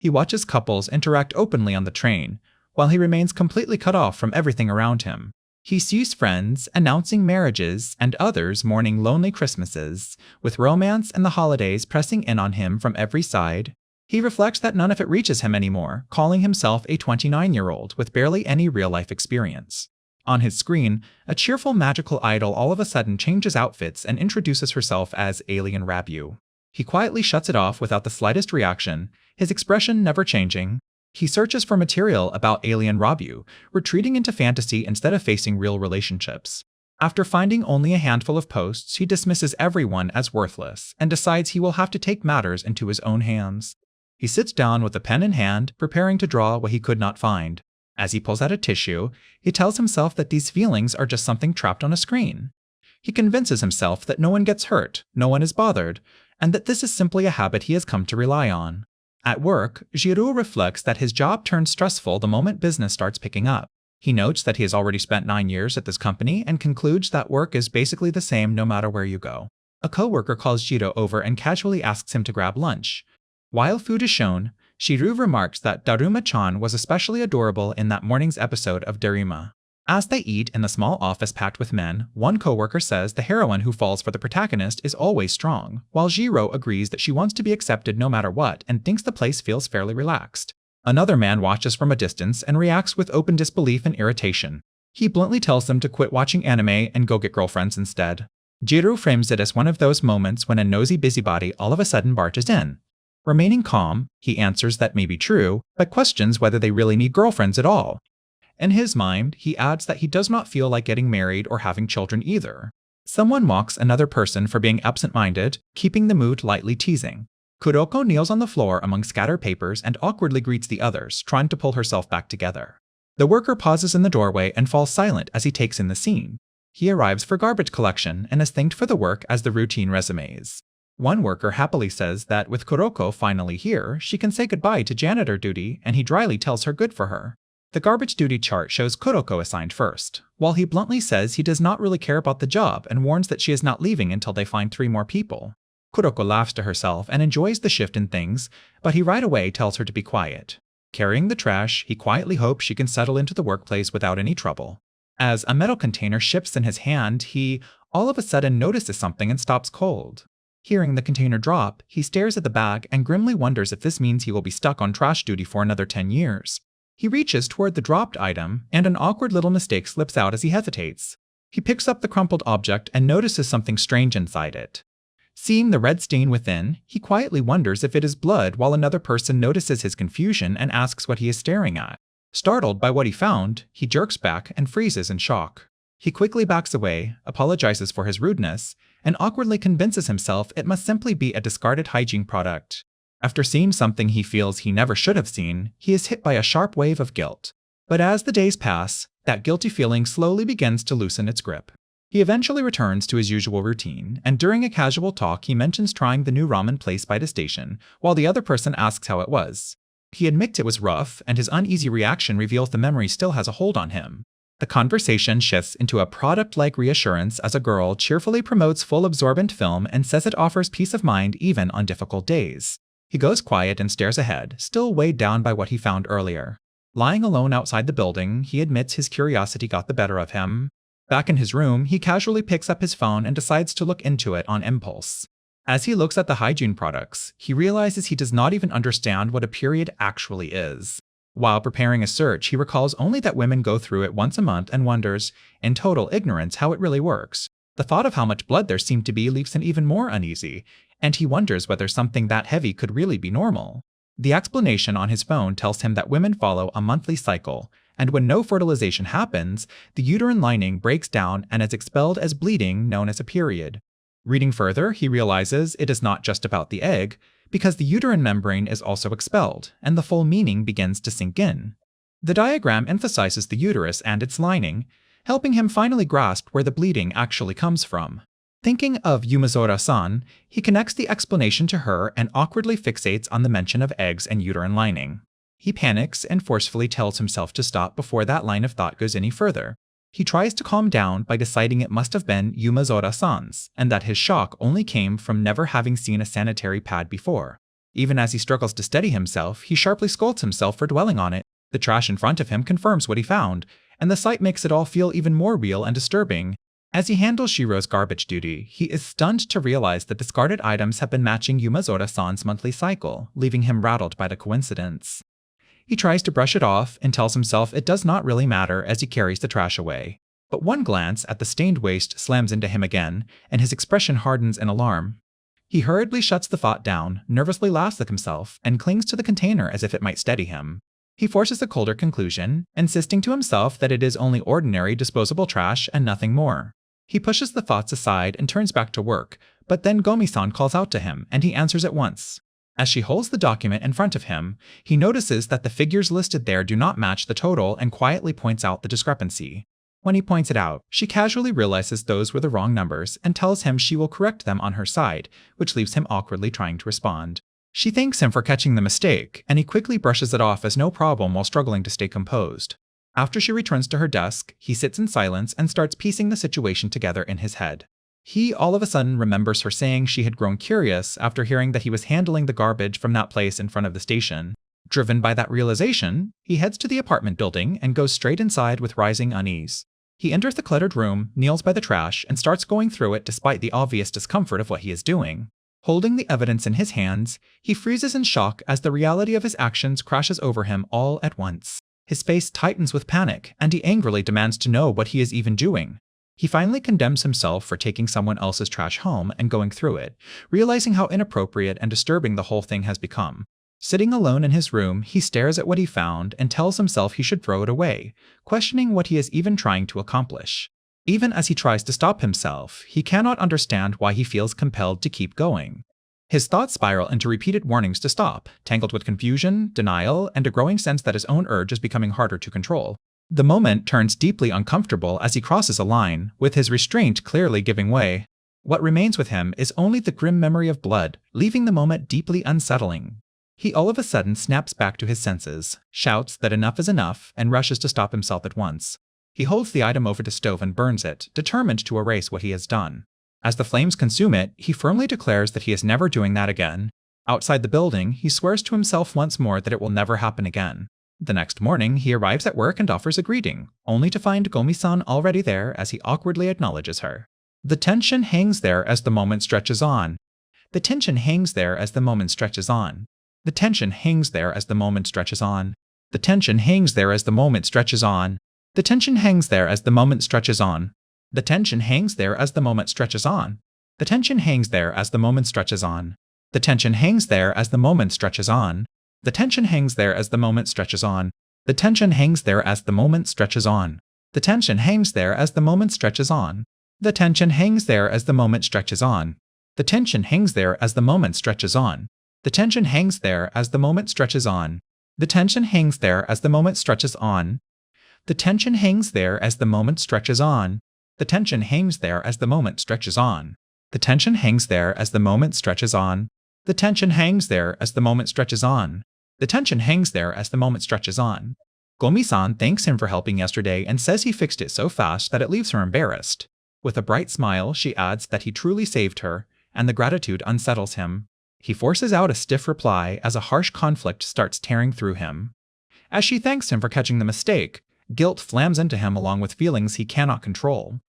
He watches couples interact openly on the train, while he remains completely cut off from everything around him. He sees friends announcing marriages and others mourning lonely Christmases, with romance and the holidays pressing in on him from every side. He reflects that none of it reaches him anymore, calling himself a 29-year-old with barely any real-life experience. On his screen, a cheerful magical idol all of a sudden changes outfits and introduces herself as Alien Rabu. He quietly shuts it off without the slightest reaction, his expression never changing. He searches for material about Alien Rabu, retreating into fantasy instead of facing real relationships. After finding only a handful of posts, he dismisses everyone as worthless and decides he will have to take matters into his own hands. He sits down with a pen in hand, preparing to draw what he could not find. As he pulls out a tissue, he tells himself that these feelings are just something trapped on a screen. He convinces himself that no one gets hurt, no one is bothered, and that this is simply a habit he has come to rely on. At work, Giroux reflects that his job turns stressful the moment business starts picking up. He notes that he has already spent 9 years at this company and concludes that work is basically the same no matter where you go. A coworker calls Giroux over and casually asks him to grab lunch. While food is shown, Giroux remarks that Daruma-chan was especially adorable in that morning's episode of Daruma. As they eat in the small office packed with men, one coworker says the heroine who falls for the protagonist is always strong, while Giroux agrees that she wants to be accepted no matter what and thinks the place feels fairly relaxed. Another man watches from a distance and reacts with open disbelief and irritation. He bluntly tells them to quit watching anime and go get girlfriends instead. Giroux frames it as one of those moments when a nosy busybody all of a sudden barges in. Remaining calm, he answers that may be true, but questions whether they really need girlfriends at all. In his mind, he adds that he does not feel like getting married or having children either. Someone mocks another person for being absent-minded, keeping the mood lightly teasing. Kuroko kneels on the floor among scattered papers and awkwardly greets the others, trying to pull herself back together. The worker pauses in the doorway and falls silent as he takes in the scene. He arrives for garbage collection and is thanked for the work as the routine resumes. One worker happily says that with Kuroko finally here, she can say goodbye to janitor duty, and he dryly tells her good for her. The garbage duty chart shows Kuroko assigned first, while he bluntly says he does not really care about the job and warns that she is not leaving until they find 3 more people. Kuroko laughs to herself and enjoys the shift in things, but he right away tells her to be quiet. Carrying the trash, he quietly hopes she can settle into the workplace without any trouble. As a metal container shifts in his hand, he all of a sudden notices something and stops cold. Hearing the container drop, he stares at the bag and grimly wonders if this means he will be stuck on trash duty for another 10 years. He reaches toward the dropped item, and an awkward little mistake slips out as he hesitates. He picks up the crumpled object and notices something strange inside it. Seeing the red stain within, he quietly wonders if it is blood while another person notices his confusion and asks what he is staring at. Startled by what he found, he jerks back and freezes in shock. He quickly backs away, apologizes for his rudeness, and awkwardly convinces himself it must simply be a discarded hygiene product. After seeing something he feels he never should have seen, he is hit by a sharp wave of guilt. But as the days pass, that guilty feeling slowly begins to loosen its grip. He eventually returns to his usual routine, and during a casual talk he mentions trying the new ramen place by the station, while the other person asks how it was. He admits it was rough, and his uneasy reaction reveals the memory still has a hold on him. The conversation shifts into a product-like reassurance as a girl cheerfully promotes full absorbent film and says it offers peace of mind even on difficult days. He goes quiet and stares ahead, still weighed down by what he found earlier. Lying alone outside the building, he admits his curiosity got the better of him. Back in his room, he casually picks up his phone and decides to look into it on impulse. As he looks at the hygiene products, he realizes he does not even understand what a period actually is. While preparing a search, he recalls only that women go through it once a month and wonders, in total ignorance, how it really works. The thought of how much blood there seemed to be leaves him even more uneasy, and he wonders whether something that heavy could really be normal. The explanation on his phone tells him that women follow a monthly cycle, and when no fertilization happens, the uterine lining breaks down and is expelled as bleeding, known as a period. Reading further, he realizes it is not just about the egg, because the uterine membrane is also expelled, and the full meaning begins to sink in. The diagram emphasizes the uterus and its lining, helping him finally grasp where the bleeding actually comes from. Thinking of Yumazora-san, he connects the explanation to her and awkwardly fixates on the mention of eggs and uterine lining. He panics and forcefully tells himself to stop before that line of thought goes any further. He tries to calm down by deciding it must have been Yumazora-san's, and that his shock only came from never having seen a sanitary pad before. Even as he struggles to steady himself, he sharply scolds himself for dwelling on it. The trash in front of him confirms what he found, and the sight makes it all feel even more real and disturbing. As he handles Shiro's garbage duty, he is stunned to realize that discarded items have been matching Yumazora-san's monthly cycle, leaving him rattled by the coincidence. He tries to brush it off and tells himself it does not really matter as he carries the trash away. But one glance at the stained waste slams into him again, and his expression hardens in alarm. He hurriedly shuts the thought down, nervously laughs at himself, and clings to the container as if it might steady him. He forces a colder conclusion, insisting to himself that it is only ordinary disposable trash and nothing more. He pushes the thoughts aside and turns back to work, but then Gomi-san calls out to him, and he answers at once. As she holds the document in front of him, he notices that the figures listed there do not match the total and quietly points out the discrepancy. When he points it out, she casually realizes those were the wrong numbers and tells him she will correct them on her side, which leaves him awkwardly trying to respond. She thanks him for catching the mistake, and he quickly brushes it off as no problem while struggling to stay composed. After she returns to her desk, he sits in silence and starts piecing the situation together in his head. He all of a sudden remembers her saying she had grown curious after hearing that he was handling the garbage from that place in front of the station. Driven by that realization, he heads to the apartment building and goes straight inside with rising unease. He enters the cluttered room, kneels by the trash, and starts going through it despite the obvious discomfort of what he is doing. Holding the evidence in his hands, he freezes in shock as the reality of his actions crashes over him all at once. His face tightens with panic, and he angrily demands to know what he is even doing. He finally condemns himself for taking someone else's trash home and going through it, realizing how inappropriate and disturbing the whole thing has become. Sitting alone in his room, he stares at what he found and tells himself he should throw it away, questioning what he is even trying to accomplish. Even as he tries to stop himself, he cannot understand why he feels compelled to keep going. His thoughts spiral into repeated warnings to stop, tangled with confusion, denial, and a growing sense that his own urge is becoming harder to control. The moment turns deeply uncomfortable as he crosses a line, with his restraint clearly giving way. What remains with him is only the grim memory of blood, leaving the moment deeply unsettling. He all of a sudden snaps back to his senses, shouts that enough is enough, and rushes to stop himself at once. He holds the item over the stove and burns it, determined to erase what he has done. As the flames consume it, he firmly declares that he is never doing that again. Outside the building, he swears to himself once more that it will never happen again. The next morning, he arrives at work and offers a greeting, only to find Gomi-san already there as he awkwardly acknowledges her. The tension hangs there as the moment stretches on. The tension hangs there as the moment stretches on. The tension hangs there as the moment stretches on. The tension hangs there as the moment stretches on. The tension hangs there as the moment stretches on. The tension hangs there as the moment stretches on. The tension hangs there as the moment stretches on. The tension hangs there as the moment stretches on. The tension hangs there as the moment stretches on. The tension hangs there as the moment stretches on. The tension hangs there as the moment stretches on. The tension hangs there as the moment stretches on. The tension hangs there as the moment stretches on. The tension hangs there as the moment stretches on. The tension hangs there as the moment stretches on. The tension hangs there as the moment stretches on. The tension hangs there as the moment stretches on. The tension hangs there as the moment stretches on. The tension hangs there as the moment stretches on. The tension hangs there as the moment stretches on. Gomi-san thanks him for helping yesterday and says he fixed it so fast that it leaves her embarrassed. With a bright smile, she adds that he truly saved her, and the gratitude unsettles him. He forces out a stiff reply as a harsh conflict starts tearing through him. As she thanks him for catching the mistake, guilt flams into him along with feelings he cannot control.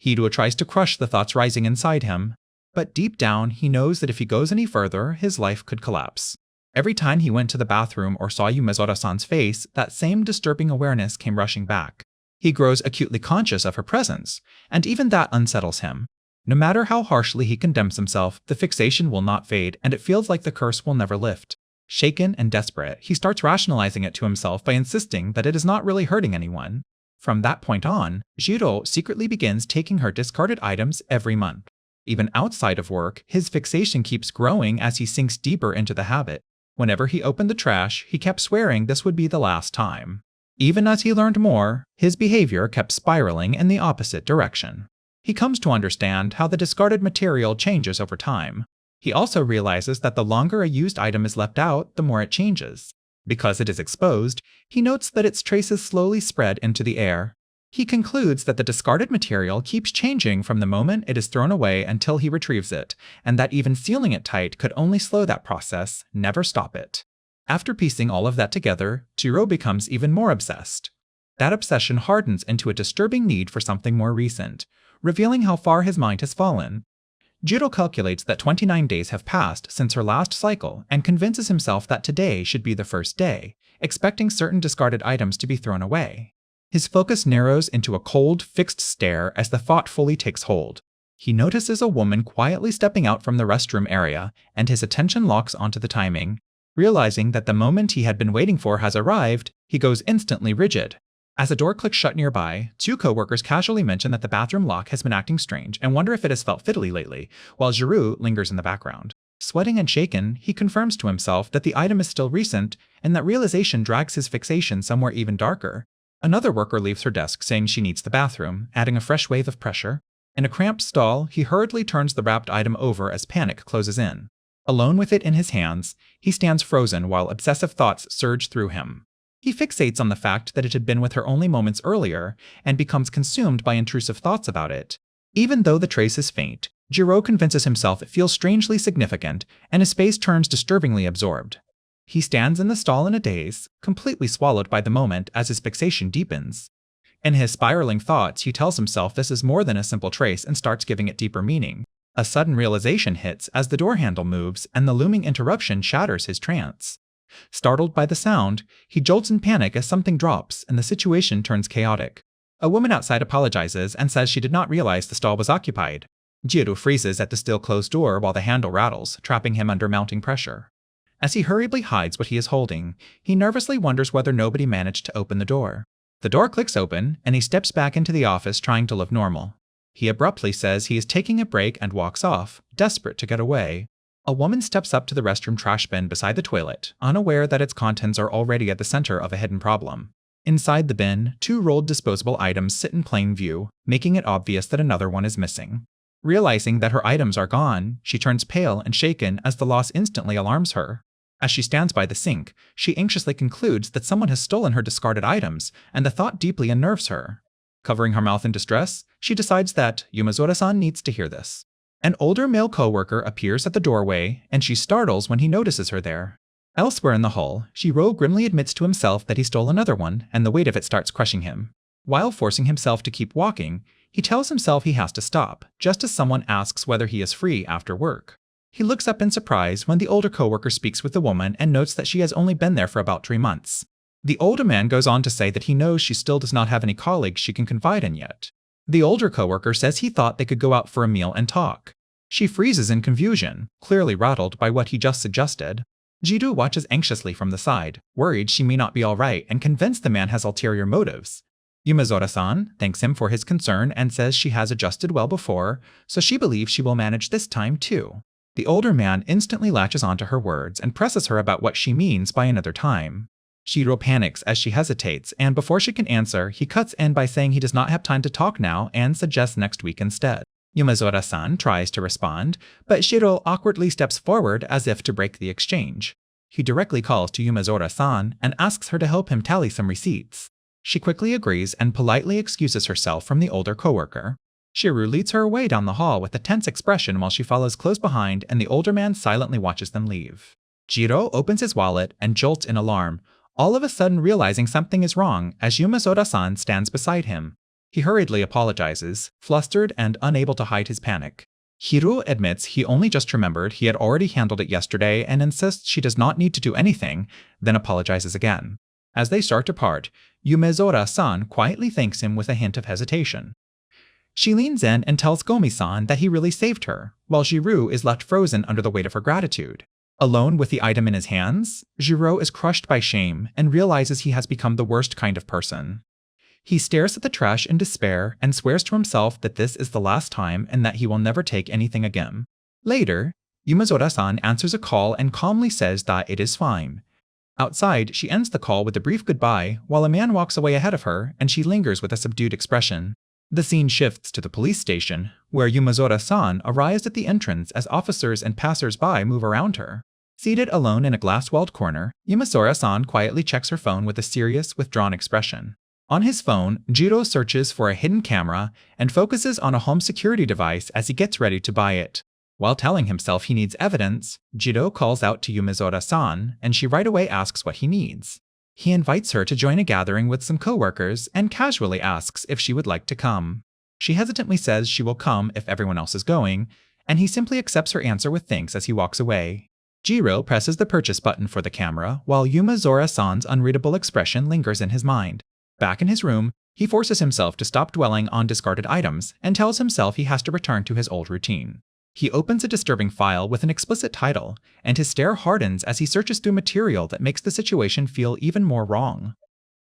Hideo tries to crush the thoughts rising inside him, but deep down he knows that if he goes any further, his life could collapse. Every time he went to the bathroom or saw Yumazora-san's face, that same disturbing awareness came rushing back. He grows acutely conscious of her presence, and even that unsettles him. No matter how harshly he condemns himself, the fixation will not fade, and it feels like the curse will never lift. Shaken and desperate, he starts rationalizing it to himself by insisting that it is not really hurting anyone. From that point on, Jiro secretly begins taking her discarded items every month. Even outside of work, his fixation keeps growing as he sinks deeper into the habit. Whenever he opened the trash, he kept swearing this would be the last time. Even as he learned more, his behavior kept spiraling in the opposite direction. He comes to understand how the discarded material changes over time. He also realizes that the longer a used item is left out, the more it changes. Because it is exposed, he notes that its traces slowly spread into the air. He concludes that the discarded material keeps changing from the moment it is thrown away until he retrieves it, and that even sealing it tight could only slow that process, never stop it. After piecing all of that together, Jiro becomes even more obsessed. That obsession hardens into a disturbing need for something more recent, revealing how far his mind has fallen. Jiro calculates that 29 days have passed since her last cycle and convinces himself that today should be the first day, expecting certain discarded items to be thrown away. His focus narrows into a cold, fixed stare as the thought fully takes hold. He notices a woman quietly stepping out from the restroom area, and his attention locks onto the timing. Realizing that the moment he had been waiting for has arrived, he goes instantly rigid. As a door clicks shut nearby, two co-workers casually mention that the bathroom lock has been acting strange and wonder if it has felt fiddly lately, while Jiro lingers in the background. Sweating and shaken, he confirms to himself that the item is still recent, and that realization drags his fixation somewhere even darker. Another worker leaves her desk saying she needs the bathroom, adding a fresh wave of pressure. In a cramped stall, he hurriedly turns the wrapped item over as panic closes in. Alone with it in his hands, he stands frozen while obsessive thoughts surge through him. He fixates on the fact that it had been with her only moments earlier, and becomes consumed by intrusive thoughts about it. Even though the trace is faint, Jiro convinces himself it feels strangely significant, and his face turns disturbingly absorbed. He stands in the stall in a daze, completely swallowed by the moment as his fixation deepens. In his spiraling thoughts, he tells himself this is more than a simple trace and starts giving it deeper meaning. A sudden realization hits as the door handle moves and the looming interruption shatters his trance. Startled by the sound, he jolts in panic as something drops and the situation turns chaotic. A woman outside apologizes and says she did not realize the stall was occupied. Jiro freezes at the still closed door while the handle rattles, trapping him under mounting pressure. As he hurriedly hides what he is holding, he nervously wonders whether nobody managed to open the door. The door clicks open, and he steps back into the office trying to look normal. He abruptly says he is taking a break and walks off, desperate to get away. A woman steps up to the restroom trash bin beside the toilet, unaware that its contents are already at the center of a hidden problem. Inside the bin, two rolled disposable items sit in plain view, making it obvious that another one is missing. Realizing that her items are gone, she turns pale and shaken as the loss instantly alarms her. As she stands by the sink, she anxiously concludes that someone has stolen her discarded items, and the thought deeply unnerves her. Covering her mouth in distress, she decides that Yumazora-san needs to hear this. An older male co-worker appears at the doorway, and she startles when he notices her there. Elsewhere in the hall, Jiro grimly admits to himself that he stole another one, and the weight of it starts crushing him. While forcing himself to keep walking, he tells himself he has to stop, just as someone asks whether he is free after work. He looks up in surprise when the older coworker speaks with the woman and notes that she has only been there for about 3 months. The older man goes on to say that he knows she still does not have any colleagues she can confide in yet. The older coworker says he thought they could go out for a meal and talk. She freezes in confusion, clearly rattled by what he just suggested. Jiro watches anxiously from the side, worried she may not be alright and convinced the man has ulterior motives. Yumazora-san thanks him for his concern and says she has adjusted well before, so she believes she will manage this time too. The older man instantly latches onto her words and presses her about what she means by another time. Jiro panics as she hesitates, and before she can answer, he cuts in by saying he does not have time to talk now and suggests next week instead. Yumazora-san tries to respond, but Jiro awkwardly steps forward as if to break the exchange. He directly calls to Yumazora-san and asks her to help him tally some receipts. She quickly agrees and politely excuses herself from the older coworker. Shiru leads her away down the hall with a tense expression while she follows close behind, and the older man silently watches them leave. Jiro opens his wallet and jolts in alarm, all of a sudden realizing something is wrong as Yumazora-san stands beside him. He hurriedly apologizes, flustered and unable to hide his panic. Hiru admits he only just remembered he had already handled it yesterday and insists she does not need to do anything, then apologizes again. As they start to part, Yumazora-san quietly thanks him with a hint of hesitation. She leans in and tells Gomi-san that he really saved her, while Jiro is left frozen under the weight of her gratitude. Alone with the item in his hands, Jiro is crushed by shame and realizes he has become the worst kind of person. He stares at the trash in despair and swears to himself that this is the last time and that he will never take anything again. Later, Yumazora-san answers a call and calmly says that it is fine. Outside, she ends the call with a brief goodbye while a man walks away ahead of her and she lingers with a subdued expression. The scene shifts to the police station, where Yumazora-san arrives at the entrance as officers and passers-by move around her. Seated alone in a glass-walled corner, Yumazora-san quietly checks her phone with a serious, withdrawn expression. On his phone, Jiro searches for a hidden camera and focuses on a home security device as he gets ready to buy it. While telling himself he needs evidence, Jiro calls out to Yumezora-san, and she right away asks what he needs. He invites her to join a gathering with some coworkers and casually asks if she would like to come. She hesitantly says she will come if everyone else is going, and he simply accepts her answer with thanks as he walks away. Jiro presses the purchase button for the camera, while Yumezora-san's unreadable expression lingers in his mind. Back in his room, he forces himself to stop dwelling on discarded items and tells himself he has to return to his old routine. He opens a disturbing file with an explicit title, and his stare hardens as he searches through material that makes the situation feel even more wrong.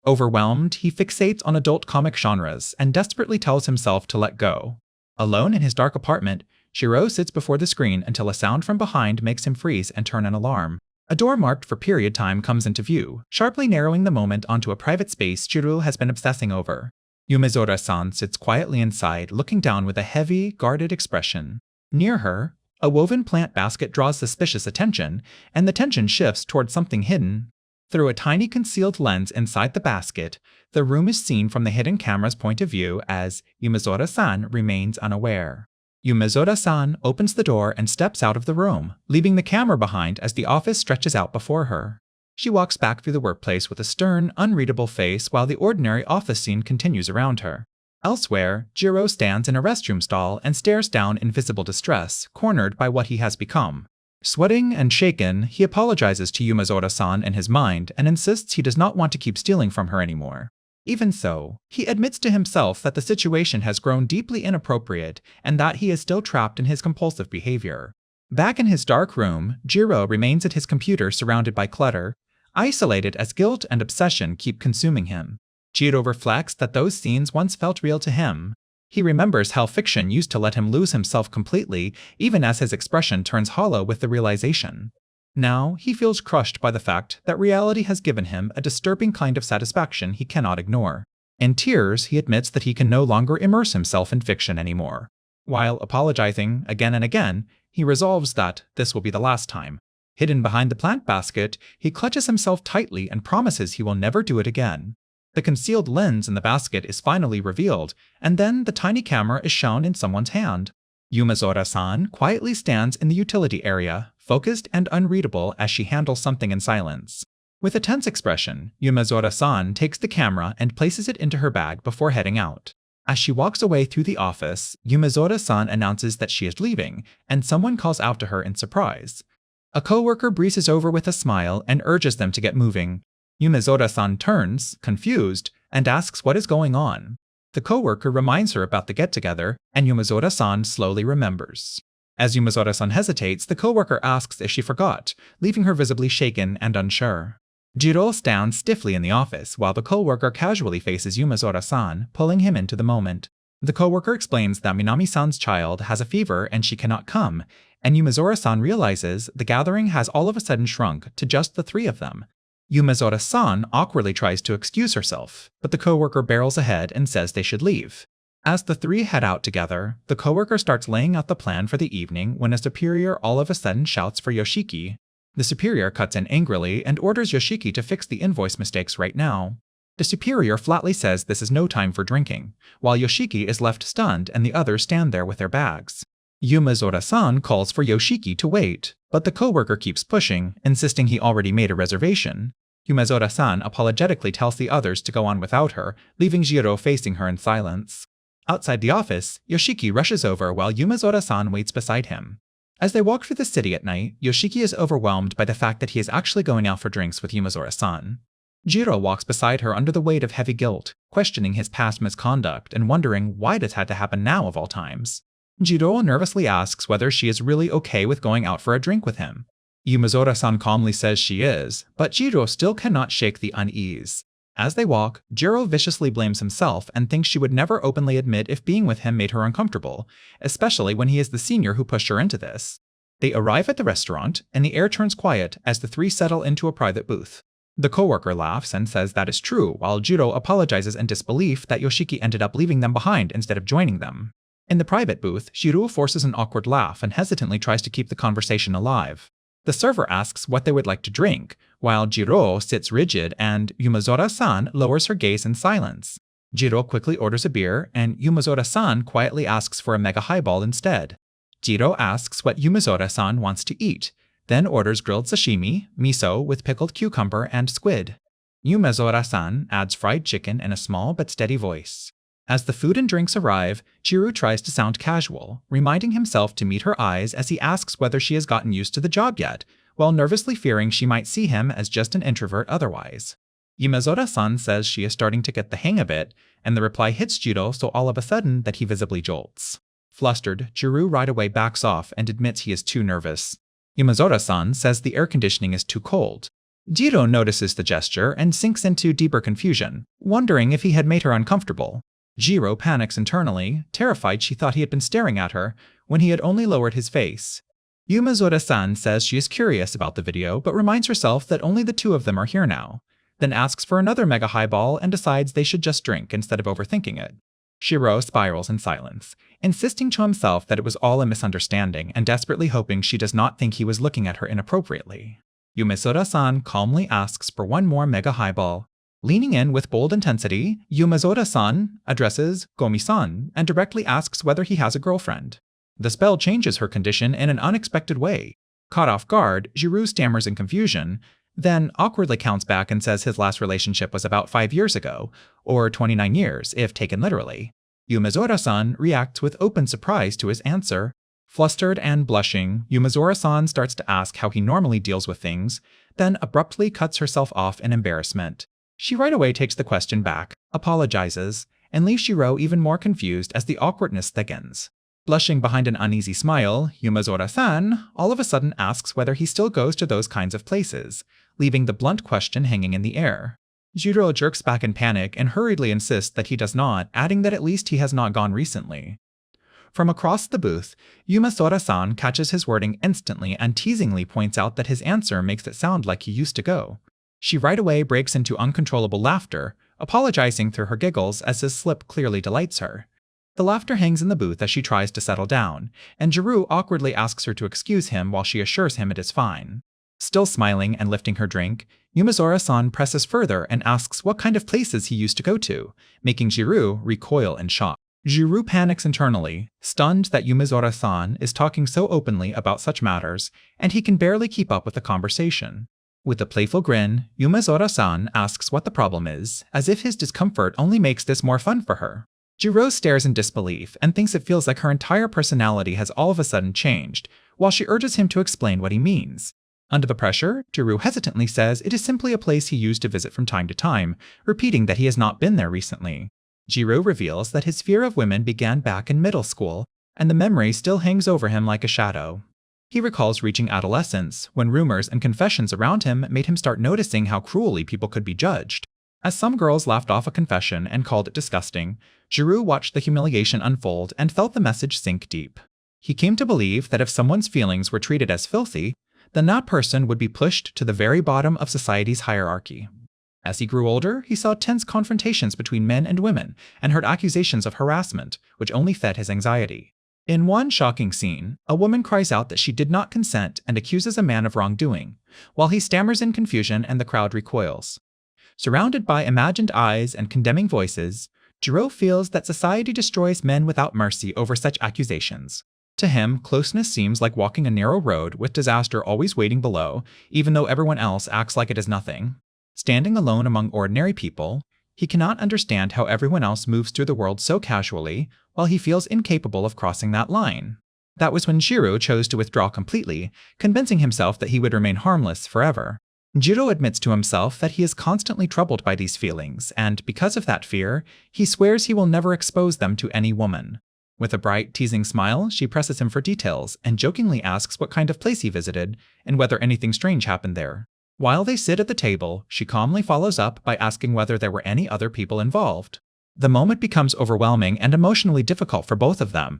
Overwhelmed, he fixates on adult comic genres and desperately tells himself to let go. Alone in his dark apartment, Jiro sits before the screen until a sound from behind makes him freeze and turn an alarm. A door marked for period time comes into view, sharply narrowing the moment onto a private space Jiro has been obsessing over. Yumezora-san sits quietly inside, looking down with a heavy, guarded expression. Near her, a woven plant basket draws suspicious attention, and the tension shifts towards something hidden. Through a tiny concealed lens inside the basket, the room is seen from the hidden camera's point of view as Yumezora-san remains unaware. Yumezora-san opens the door and steps out of the room, leaving the camera behind as the office stretches out before her. She walks back through the workplace with a stern, unreadable face while the ordinary office scene continues around her. Elsewhere, Jiro stands in a restroom stall and stares down in visible distress, cornered by what he has become. Sweating and shaken, he apologizes to Yumezora-san in his mind and insists he does not want to keep stealing from her anymore. Even so, he admits to himself that the situation has grown deeply inappropriate and that he is still trapped in his compulsive behavior. Back in his dark room, Jiro remains at his computer surrounded by clutter, isolated as guilt and obsession keep consuming him. Jiro reflects that those scenes once felt real to him. He remembers how fiction used to let him lose himself completely, even as his expression turns hollow with the realization. Now, he feels crushed by the fact that reality has given him a disturbing kind of satisfaction he cannot ignore. In tears, he admits that he can no longer immerse himself in fiction anymore. While apologizing again and again, he resolves that this will be the last time. Hidden behind the plant basket, he clutches himself tightly and promises he will never do it again. The concealed lens in the basket is finally revealed, and then the tiny camera is shown in someone's hand. Yumezora-san quietly stands in the utility area, focused and unreadable as she handles something in silence. With a tense expression, Yumezora-san takes the camera and places it into her bag before heading out. As she walks away through the office, Yumezora-san announces that she is leaving, and someone calls out to her in surprise. A coworker breezes over with a smile and urges them to get moving. Yumezora-san turns, confused, and asks what is going on. The coworker reminds her about the get-together, and Yumezora-san slowly remembers. As Yumezora-san hesitates, the coworker asks if she forgot, leaving her visibly shaken and unsure. Jiro stands stiffly in the office while the coworker casually faces Yumezora-san, pulling him into the moment. The coworker explains that Minami-san's child has a fever and she cannot come, and Yumezora-san realizes the gathering has all of a sudden shrunk to just the three of them. Yumezora-san awkwardly tries to excuse herself, but the coworker barrels ahead and says they should leave. As the three head out together, the coworker starts laying out the plan for the evening when a superior all of a sudden shouts for Yoshiki. The superior cuts in angrily and orders Yoshiki to fix the invoice mistakes right now. The superior flatly says this is no time for drinking, while Yoshiki is left stunned and the others stand there with their bags. Yumezora-san calls for Yoshiki to wait, but the coworker keeps pushing, insisting he already made a reservation. Yumezora-san apologetically tells the others to go on without her, leaving Jiro facing her in silence. Outside the office, Yoshiki rushes over while Yumezora-san waits beside him. As they walk through the city at night, Yoshiki is overwhelmed by the fact that he is actually going out for drinks with Yumezora-san. Jiro walks beside her under the weight of heavy guilt, questioning his past misconduct and wondering why this had to happen now of all times. Jiro nervously asks whether she is really okay with going out for a drink with him. Yumezora-san calmly says she is, but Jiro still cannot shake the unease. As they walk, Jiro viciously blames himself and thinks she would never openly admit if being with him made her uncomfortable, especially when he is the senior who pushed her into this. They arrive at the restaurant, and the air turns quiet as the three settle into a private booth. The coworker laughs and says that is true, while Jiro apologizes in disbelief that Yoshiki ended up leaving them behind instead of joining them. In the private booth, Jiro forces an awkward laugh and hesitantly tries to keep the conversation alive. The server asks what they would like to drink, while Jiro sits rigid and Yumezora-san lowers her gaze in silence. Jiro quickly orders a beer, and Yumazora-san quietly asks for a mega highball instead. Jiro asks what Yumazora-san wants to eat, then orders grilled sashimi, miso with pickled cucumber and squid. Yumazora-san adds fried chicken in a small but steady voice. As the food and drinks arrive, Jiro tries to sound casual, reminding himself to meet her eyes as he asks whether she has gotten used to the job yet, while nervously fearing she might see him as just an introvert otherwise. Yumazora-san says she is starting to get the hang of it, and the reply hits Jiro so all of a sudden that he visibly jolts. Flustered, Jiro right away backs off and admits he is too nervous. Yumazora-san says the air conditioning is too cold. Jiro notices the gesture and sinks into deeper confusion, wondering if he had made her uncomfortable. Jiro panics internally, terrified she thought he had been staring at her, when he had only lowered his face. Yumazora-san says she is curious about the video but reminds herself that only the two of them are here now, then asks for another mega highball and decides they should just drink instead of overthinking it. Jiro spirals in silence, insisting to himself that it was all a misunderstanding and desperately hoping she does not think he was looking at her inappropriately. Yumazora-san calmly asks for one more mega highball. Leaning in with bold intensity, Yumazora-san addresses Gomi-san and directly asks whether he has a girlfriend. The spell changes her condition in an unexpected way. Caught off guard, Jiro stammers in confusion, then awkwardly counts back and says his last relationship was about 5 years ago, or 29 years if taken literally. Yumazora-san reacts with open surprise to his answer. Flustered and blushing, Yumazora-san starts to ask how he normally deals with things, then abruptly cuts herself off in embarrassment. She right away takes the question back, apologizes, and leaves Jiro even more confused as the awkwardness thickens. Blushing behind an uneasy smile, Yumazora-san all of a sudden asks whether he still goes to those kinds of places, leaving the blunt question hanging in the air. Jiro jerks back in panic and hurriedly insists that he does not, adding that at least he has not gone recently. From across the booth, Yumazora-san catches his wording instantly and teasingly points out that his answer makes it sound like he used to go. She right away breaks into uncontrollable laughter, apologizing through her giggles as his slip clearly delights her. The laughter hangs in the booth as she tries to settle down, and Jiro awkwardly asks her to excuse him while she assures him it is fine. Still smiling and lifting her drink, Yumazora-san presses further and asks what kind of places he used to go to, making Jiro recoil in shock. Jiro panics internally, stunned that Yumazora-san is talking so openly about such matters, and he can barely keep up with the conversation. With a playful grin, Yumazora-san asks what the problem is, as if his discomfort only makes this more fun for her. Jiro stares in disbelief and thinks it feels like her entire personality has all of a sudden changed, while she urges him to explain what he means. Under the pressure, Jiro hesitantly says it is simply a place he used to visit from time to time, repeating that he has not been there recently. Jiro reveals that his fear of women began back in middle school, and the memory still hangs over him like a shadow. He recalls reaching adolescence, when rumors and confessions around him made him start noticing how cruelly people could be judged. As some girls laughed off a confession and called it disgusting, Jiro watched the humiliation unfold and felt the message sink deep. He came to believe that if someone's feelings were treated as filthy, then that person would be pushed to the very bottom of society's hierarchy. As he grew older, he saw tense confrontations between men and women and heard accusations of harassment, which only fed his anxiety. In one shocking scene, a woman cries out that she did not consent and accuses a man of wrongdoing, while he stammers in confusion and the crowd recoils. Surrounded by imagined eyes and condemning voices, Jiro feels that society destroys men without mercy over such accusations. To him, closeness seems like walking a narrow road with disaster always waiting below, even though everyone else acts like it is nothing. Standing alone among ordinary people, he cannot understand how everyone else moves through the world so casually, while he feels incapable of crossing that line. That was when Jiro chose to withdraw completely, convincing himself that he would remain harmless forever. Jiro admits to himself that he is constantly troubled by these feelings, and because of that fear, he swears he will never expose them to any woman. With a bright, teasing smile, she presses him for details and jokingly asks what kind of place he visited and whether anything strange happened there. While they sit at the table, she calmly follows up by asking whether there were any other people involved. The moment becomes overwhelming and emotionally difficult for both of them.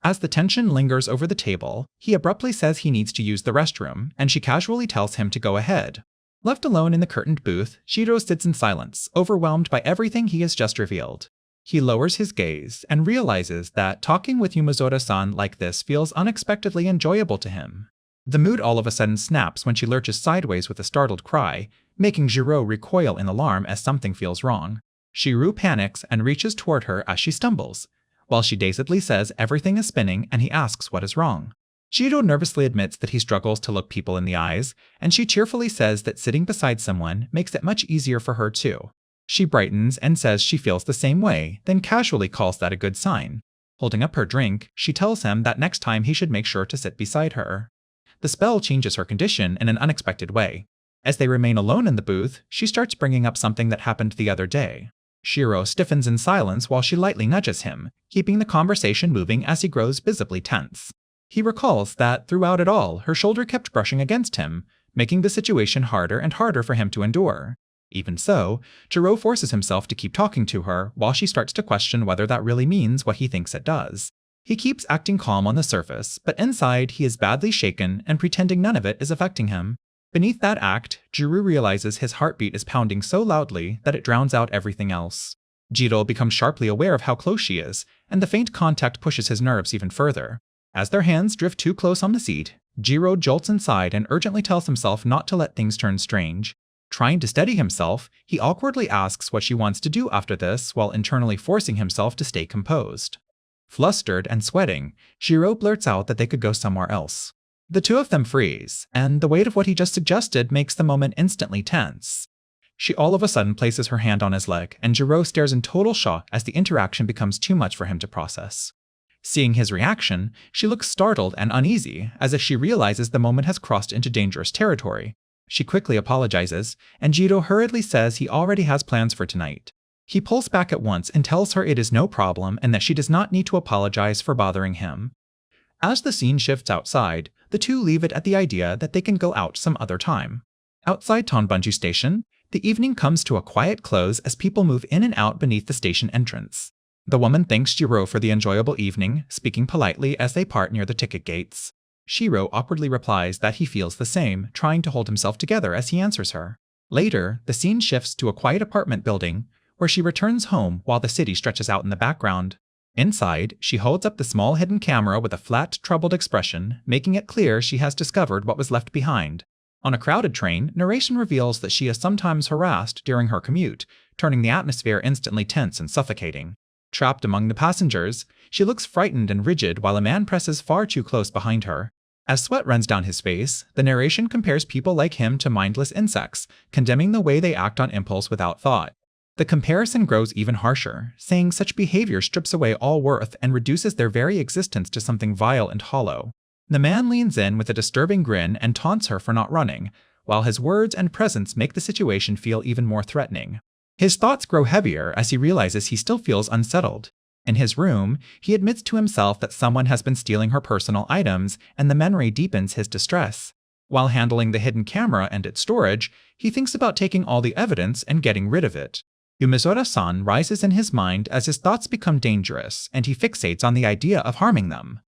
As the tension lingers over the table, he abruptly says he needs to use the restroom, and she casually tells him to go ahead. Left alone in the curtained booth, Jiro sits in silence, overwhelmed by everything he has just revealed. He lowers his gaze and realizes that talking with Yumazora-san like this feels unexpectedly enjoyable to him. The mood all of a sudden snaps when she lurches sideways with a startled cry, making Jiro recoil in alarm as something feels wrong. Shiru panics and reaches toward her as she stumbles, while she dazedly says everything is spinning and he asks what is wrong. Jiro nervously admits that he struggles to look people in the eyes, and she cheerfully says that sitting beside someone makes it much easier for her too. She brightens and says she feels the same way, then casually calls that a good sign. Holding up her drink, she tells him that next time he should make sure to sit beside her. The spell changes her condition in an unexpected way. As they remain alone in the booth, she starts bringing up something that happened the other day. Shiro stiffens in silence while she lightly nudges him, keeping the conversation moving as he grows visibly tense. He recalls that throughout it all, her shoulder kept brushing against him, making the situation harder and harder for him to endure. Even so, Jiro forces himself to keep talking to her while she starts to question whether that really means what he thinks it does. He keeps acting calm on the surface, but inside he is badly shaken and pretending none of it is affecting him. Beneath that act, Jiro realizes his heartbeat is pounding so loudly that it drowns out everything else. Jiro becomes sharply aware of how close she is, and the faint contact pushes his nerves even further. As their hands drift too close on the seat, Jiro jolts inside and urgently tells himself not to let things turn strange. Trying to steady himself, he awkwardly asks what she wants to do after this while internally forcing himself to stay composed. Flustered and sweating, Jiro blurts out that they could go somewhere else. The two of them freeze, and the weight of what he just suggested makes the moment instantly tense. She all of a sudden places her hand on his leg, and Jiro stares in total shock as the interaction becomes too much for him to process. Seeing his reaction, she looks startled and uneasy, as if she realizes the moment has crossed into dangerous territory. She quickly apologizes, and Jiro hurriedly says he already has plans for tonight. He pulls back at once and tells her it is no problem and that she does not need to apologize for bothering him. As the scene shifts outside, the two leave it at the idea that they can go out some other time. Outside Tonbunji Station, the evening comes to a quiet close as people move in and out beneath the station entrance. The woman thanks Jiro for the enjoyable evening, speaking politely as they part near the ticket gates. Shiro awkwardly replies that he feels the same, trying to hold himself together as he answers her. Later, the scene shifts to a quiet apartment building, where she returns home while the city stretches out in the background. Inside, she holds up the small hidden camera with a flat, troubled expression, making it clear she has discovered what was left behind. On a crowded train, narration reveals that she is sometimes harassed during her commute, turning the atmosphere instantly tense and suffocating. Trapped among the passengers, she looks frightened and rigid while a man presses far too close behind her. As sweat runs down his face, the narration compares people like him to mindless insects, condemning the way they act on impulse without thought. The comparison grows even harsher, saying such behavior strips away all worth and reduces their very existence to something vile and hollow. The man leans in with a disturbing grin and taunts her for not running, while his words and presence make the situation feel even more threatening. His thoughts grow heavier as he realizes he still feels unsettled. In his room, he admits to himself that someone has been stealing her personal items, and the memory deepens his distress. While handling the hidden camera and its storage, he thinks about taking all the evidence and getting rid of it. Yumezora-san rises in his mind as his thoughts become dangerous, and he fixates on the idea of harming them.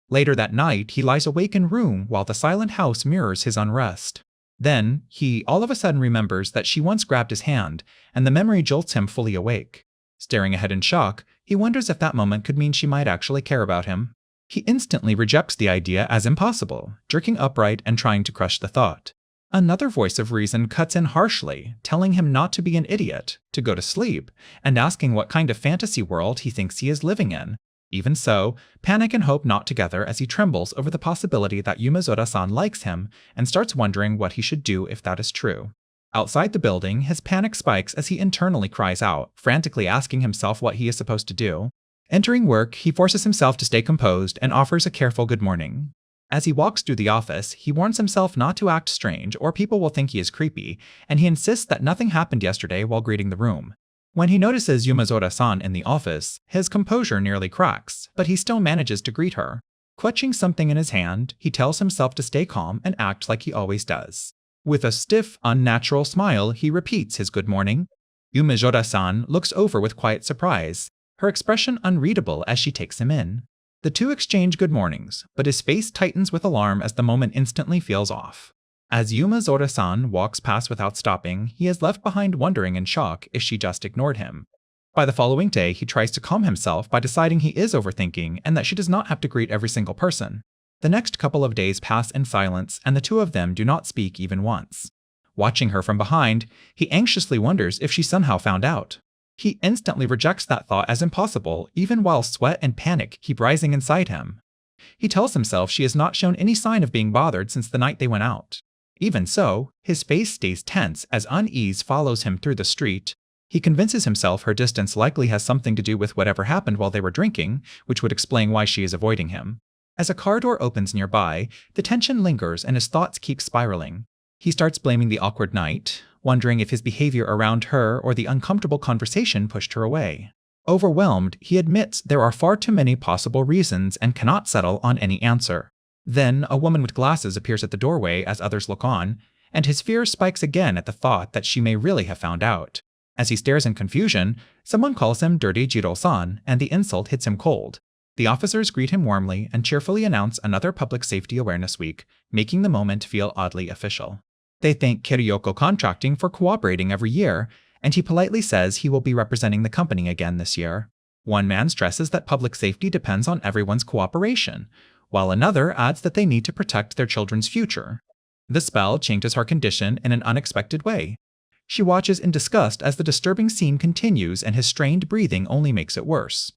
Later that night, he lies awake in room while the silent house mirrors his unrest. Then, he all of a sudden remembers that she once grabbed his hand, and the memory jolts him fully awake. Staring ahead in shock, he wonders if that moment could mean she might actually care about him. He instantly rejects the idea as impossible, jerking upright and trying to crush the thought. Another voice of reason cuts in harshly, telling him not to be an idiot, to go to sleep, and asking what kind of fantasy world he thinks he is living in. Even so, panic and hope knot together as he trembles over the possibility that Yumezora-san likes him and starts wondering what he should do if that is true. Outside the building, his panic spikes as he internally cries out, frantically asking himself what he is supposed to do. Entering work, he forces himself to stay composed and offers a careful good morning. As he walks through the office, he warns himself not to act strange or people will think he is creepy, and he insists that nothing happened yesterday while greeting the room. When he notices Yumezora-san in the office, his composure nearly cracks, but he still manages to greet her. Clutching something in his hand, he tells himself to stay calm and act like he always does. With a stiff, unnatural smile, he repeats his good morning. Yumezora-san looks over with quiet surprise, her expression unreadable as she takes him in. The two exchange good mornings, but his face tightens with alarm as the moment instantly feels off. As Yumezora-san walks past without stopping, he is left behind wondering in shock if she just ignored him. By the following day, he tries to calm himself by deciding he is overthinking and that she does not have to greet every single person. The next couple of days pass in silence, and the two of them do not speak even once. Watching her from behind, he anxiously wonders if she somehow found out. He instantly rejects that thought as impossible, even while sweat and panic keep rising inside him. He tells himself she has not shown any sign of being bothered since the night they went out. Even so, his face stays tense as unease follows him through the street. He convinces himself her distance likely has something to do with whatever happened while they were drinking, which would explain why she is avoiding him. As a car door opens nearby, the tension lingers and his thoughts keep spiraling. He starts blaming the awkward night, wondering if his behavior around her or the uncomfortable conversation pushed her away. Overwhelmed, he admits there are far too many possible reasons and cannot settle on any answer. Then, a woman with glasses appears at the doorway as others look on, and his fear spikes again at the thought that she may really have found out. As he stares in confusion, someone calls him Dirty Jiro-san, and the insult hits him cold. The officers greet him warmly and cheerfully announce another Public Safety Awareness Week, making the moment feel oddly official. They thank Karaoke Contracting for cooperating every year, and he politely says he will be representing the company again this year. One man stresses that public safety depends on everyone's cooperation, while another adds that they need to protect their children's future. The spell changes her condition in an unexpected way. She watches in disgust as the disturbing scene continues and his strained breathing only makes it worse.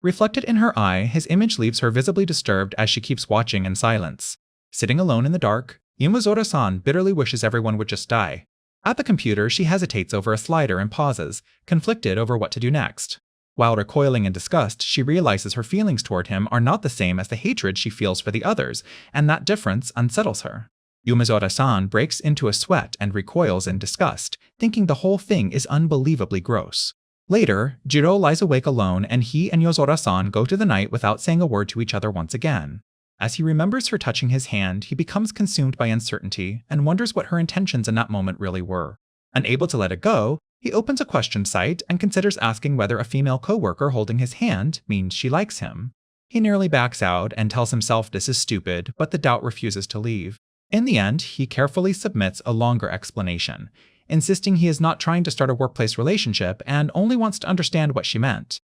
Reflected in her eye, his image leaves her visibly disturbed as she keeps watching in silence. Sitting alone in the dark, Yumazora-san bitterly wishes everyone would just die. At the computer, she hesitates over a slider and pauses, conflicted over what to do next. While recoiling in disgust, she realizes her feelings toward him are not the same as the hatred she feels for the others, and that difference unsettles her. Yumazora-san breaks into a sweat and recoils in disgust, thinking the whole thing is unbelievably gross. Later, Jiro lies awake alone and he and Yozora-san go to the night without saying a word to each other once again. As he remembers her touching his hand, he becomes consumed by uncertainty and wonders what her intentions in that moment really were. Unable to let it go, he opens a question site and considers asking whether a female coworker holding his hand means she likes him. He nearly backs out and tells himself this is stupid, but the doubt refuses to leave. In the end, he carefully submits a longer explanation, insisting he is not trying to start a workplace relationship and only wants to understand what she meant.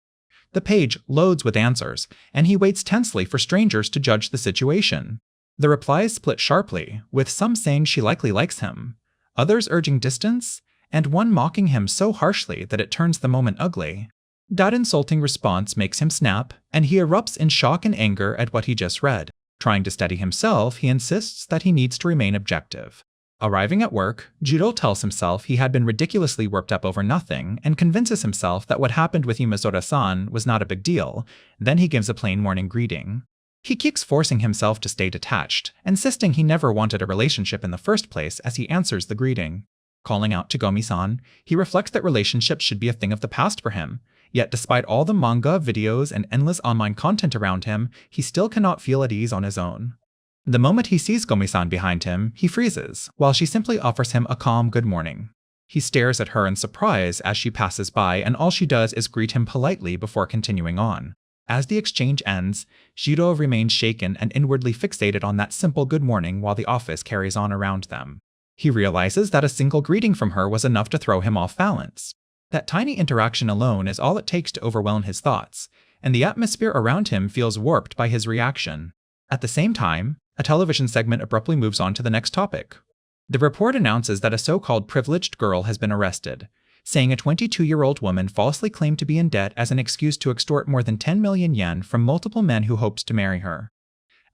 The page loads with answers, and he waits tensely for strangers to judge the situation. The replies split sharply, with some saying she likely likes him, others urging distance, and one mocking him so harshly that it turns the moment ugly. That insulting response makes him snap, and he erupts in shock and anger at what he just read. Trying to steady himself, he insists that he needs to remain objective. Arriving at work, Jiro tells himself he had been ridiculously worked up over nothing and convinces himself that what happened with Yumazora-san was not a big deal. Then he gives a plain morning greeting. He keeps forcing himself to stay detached, insisting he never wanted a relationship in the first place as he answers the greeting. Calling out to Gomi-san, he reflects that relationships should be a thing of the past for him. Yet despite all the manga, videos, and endless online content around him, he still cannot feel at ease on his own. The moment he sees Gomi-san behind him, he freezes, while she simply offers him a calm good morning. He stares at her in surprise as she passes by, and all she does is greet him politely before continuing on. As the exchange ends, Jiro remains shaken and inwardly fixated on that simple good morning while the office carries on around them. He realizes that a single greeting from her was enough to throw him off balance. That tiny interaction alone is all it takes to overwhelm his thoughts, and the atmosphere around him feels warped by his reaction. At the same time, a television segment abruptly moves on to the next topic. The report announces that a so-called privileged girl has been arrested, saying a 22-year-old woman falsely claimed to be in debt as an excuse to extort more than 10 million yen from multiple men who hoped to marry her.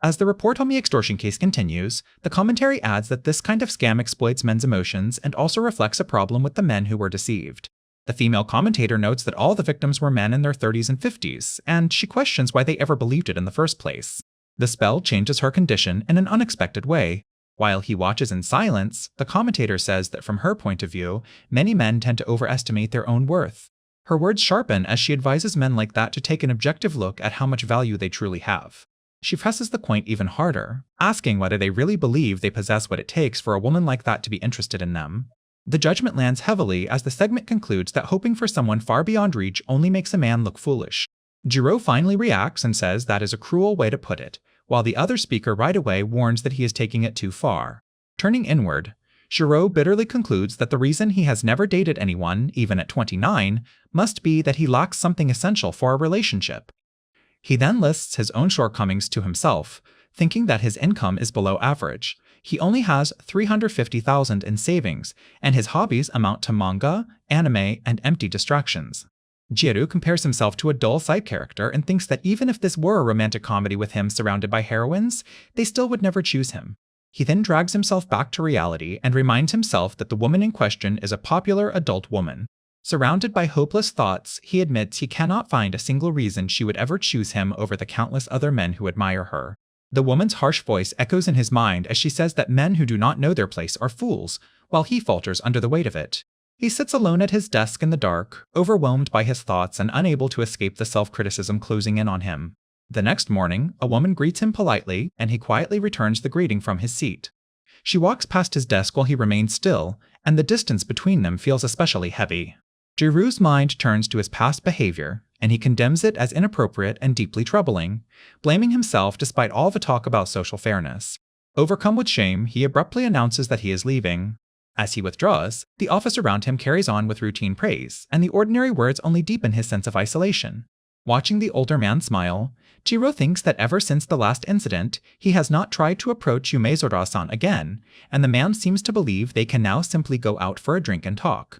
As the report on the extortion case continues, the commentary adds that this kind of scam exploits men's emotions and also reflects a problem with the men who were deceived. The female commentator notes that all the victims were men in their 30s and 50s, and she questions why they ever believed it in the first place. The spell changes her condition in an unexpected way. While he watches in silence, the commentator says that from her point of view, many men tend to overestimate their own worth. Her words sharpen as she advises men like that to take an objective look at how much value they truly have. She presses the point even harder, asking whether they really believe they possess what it takes for a woman like that to be interested in them. The judgment lands heavily as the segment concludes that hoping for someone far beyond reach only makes a man look foolish. Jiro finally reacts and says that is a cruel way to put it, while the other speaker right away warns that he is taking it too far. Turning inward, Jiro bitterly concludes that the reason he has never dated anyone, even at 29, must be that he lacks something essential for a relationship. He then lists his own shortcomings to himself, thinking that his income is below average. He only has 350,000 in savings, and his hobbies amount to manga, anime, and empty distractions. Jiro compares himself to a dull side character and thinks that even if this were a romantic comedy with him surrounded by heroines, they still would never choose him. He then drags himself back to reality and reminds himself that the woman in question is a popular adult woman. Surrounded by hopeless thoughts, he admits he cannot find a single reason she would ever choose him over the countless other men who admire her. The woman's harsh voice echoes in his mind as she says that men who do not know their place are fools, while he falters under the weight of it. He sits alone at his desk in the dark, overwhelmed by his thoughts and unable to escape the self-criticism closing in on him. The next morning, a woman greets him politely, and he quietly returns the greeting from his seat. She walks past his desk while he remains still, and the distance between them feels especially heavy. Jiru's mind turns to his past behavior, and he condemns it as inappropriate and deeply troubling, blaming himself despite all the talk about social fairness. Overcome with shame, he abruptly announces that he is leaving. As he withdraws, the office around him carries on with routine praise, and the ordinary words only deepen his sense of isolation. Watching the older man smile, Jiro thinks that ever since the last incident, he has not tried to approach Yumezora-san again, and the man seems to believe they can now simply go out for a drink and talk.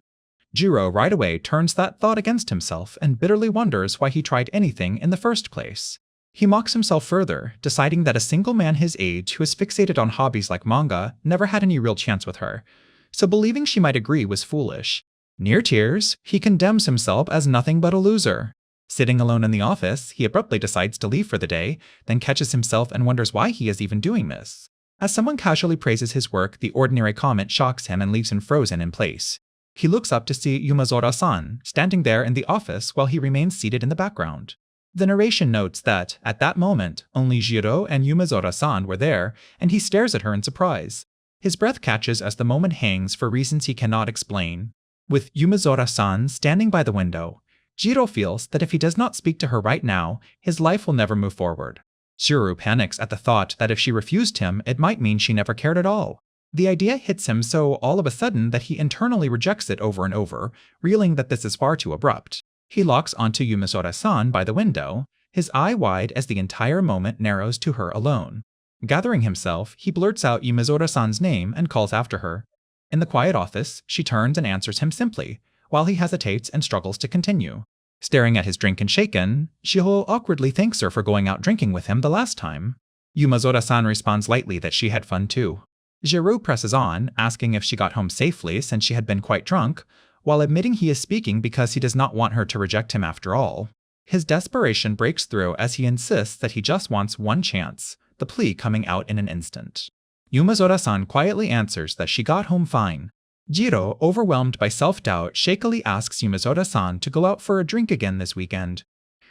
Jiro right away turns that thought against himself and bitterly wonders why he tried anything in the first place. He mocks himself further, deciding that a single man his age who is fixated on hobbies like manga never had any real chance with her, so believing she might agree was foolish. Near tears, he condemns himself as nothing but a loser. Sitting alone in the office, he abruptly decides to leave for the day, then catches himself and wonders why he is even doing this. As someone casually praises his work, the ordinary comment shocks him and leaves him frozen in place. He looks up to see Yumezora-san standing there in the office while he remains seated in the background. The narration notes that, at that moment, only Jiro and Yumezora-san were there, and he stares at her in surprise. His breath catches as the moment hangs for reasons he cannot explain. With Yumezora-san standing by the window, Jiro feels that if he does not speak to her right now, his life will never move forward. Shuru panics at the thought that if she refused him, it might mean she never cared at all. The idea hits him so all of a sudden that he internally rejects it over and over, reeling that this is far too abrupt. He locks onto Yumezora-san by the window, his eye wide as the entire moment narrows to her alone. Gathering himself, he blurts out Yumezora-san's name and calls after her. In the quiet office, she turns and answers him simply, while he hesitates and struggles to continue. Staring at his drink and shaken, Shiho awkwardly thanks her for going out drinking with him the last time. Yumezora-san responds lightly that she had fun too. Jiro presses on, asking if she got home safely since she had been quite drunk, while admitting he is speaking because he does not want her to reject him after all. His desperation breaks through as he insists that he just wants one chance, the plea coming out in an instant. Yumezora-san quietly answers that she got home fine. Jiro, overwhelmed by self-doubt, shakily asks Yumezora-san to go out for a drink again this weekend.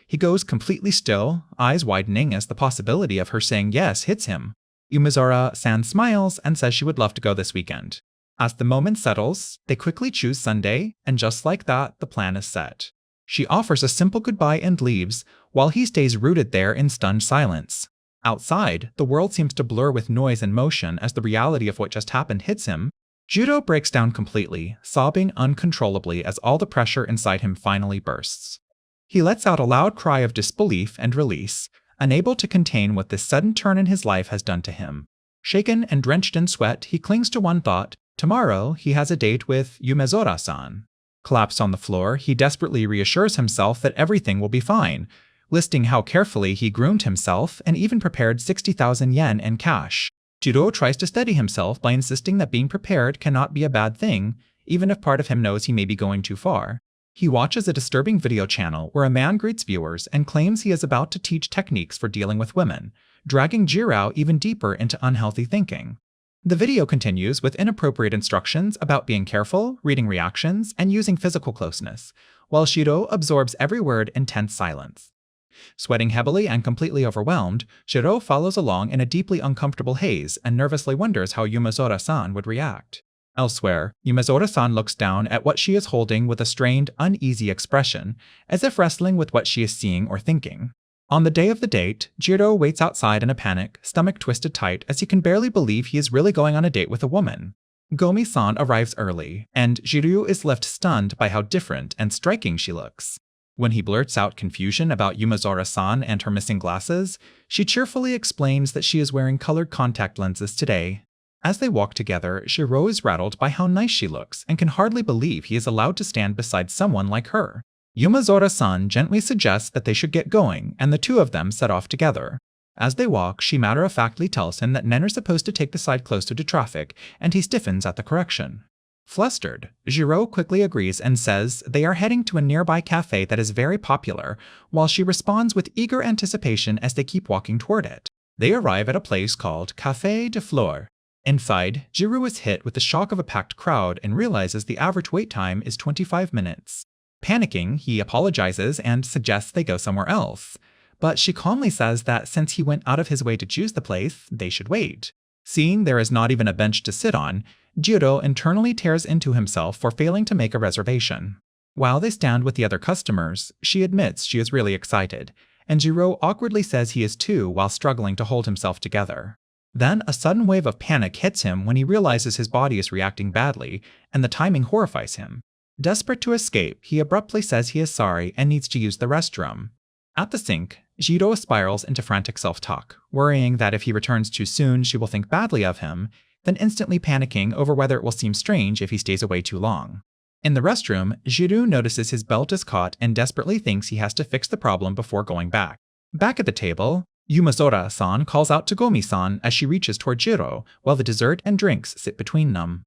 He goes completely still, eyes widening as the possibility of her saying yes hits him. Yumezora-san smiles and says she would love to go this weekend. As the moment settles, they quickly choose Sunday, and just like that, the plan is set. She offers a simple goodbye and leaves, while he stays rooted there in stunned silence. Outside, the world seems to blur with noise and motion as the reality of what just happened hits him. Jiro breaks down completely, sobbing uncontrollably as all the pressure inside him finally bursts. He lets out a loud cry of disbelief and release, unable to contain what this sudden turn in his life has done to him. Shaken and drenched in sweat, he clings to one thought: tomorrow he has a date with Yumezora-san. Collapsed on the floor, he desperately reassures himself that everything will be fine, listing how carefully he groomed himself and even prepared 60,000 yen in cash. Jiro tries to steady himself by insisting that being prepared cannot be a bad thing, even if part of him knows he may be going too far. He watches a disturbing video channel where a man greets viewers and claims he is about to teach techniques for dealing with women, dragging Jiro even deeper into unhealthy thinking. The video continues with inappropriate instructions about being careful, reading reactions, and using physical closeness, while Shiro absorbs every word in tense silence. Sweating heavily and completely overwhelmed, Shiro follows along in a deeply uncomfortable haze and nervously wonders how Yumezora-san would react. Elsewhere, Yumezora-san looks down at what she is holding with a strained, uneasy expression, as if wrestling with what she is seeing or thinking. On the day of the date, Jiro waits outside in a panic, stomach twisted tight as he can barely believe he is really going on a date with a woman. Gomi-san arrives early, and Jiro is left stunned by how different and striking she looks. When he blurts out confusion about Yumezora-san and her missing glasses, she cheerfully explains that she is wearing colored contact lenses today. As they walk together, Jiro is rattled by how nice she looks and can hardly believe he is allowed to stand beside someone like her. Yumazora-san gently suggests that they should get going, and the two of them set off together. As they walk, she matter-of-factly tells him that men are supposed to take the side closer to traffic, and he stiffens at the correction. Flustered, Jiro quickly agrees and says they are heading to a nearby cafe that is very popular, while she responds with eager anticipation as they keep walking toward it. They arrive at a place called Café de Fleur. Inside, Jiro is hit with the shock of a packed crowd and realizes the average wait time is 25 minutes. Panicking, he apologizes and suggests they go somewhere else. But she calmly says that since he went out of his way to choose the place, they should wait. Seeing there is not even a bench to sit on, Jiro internally tears into himself for failing to make a reservation. While they stand with the other customers, she admits she is really excited, and Jiro awkwardly says he is too while struggling to hold himself together. Then a sudden wave of panic hits him when he realizes his body is reacting badly, and the timing horrifies him. Desperate to escape, he abruptly says he is sorry and needs to use the restroom. At the sink, Jiro spirals into frantic self-talk, worrying that if he returns too soon she will think badly of him, then instantly panicking over whether it will seem strange if he stays away too long. In the restroom, Jiro notices his belt is caught and desperately thinks he has to fix the problem before going back. Back at the table, Yumazora-san calls out to Gomi-san as she reaches toward Jiro, while the dessert and drinks sit between them.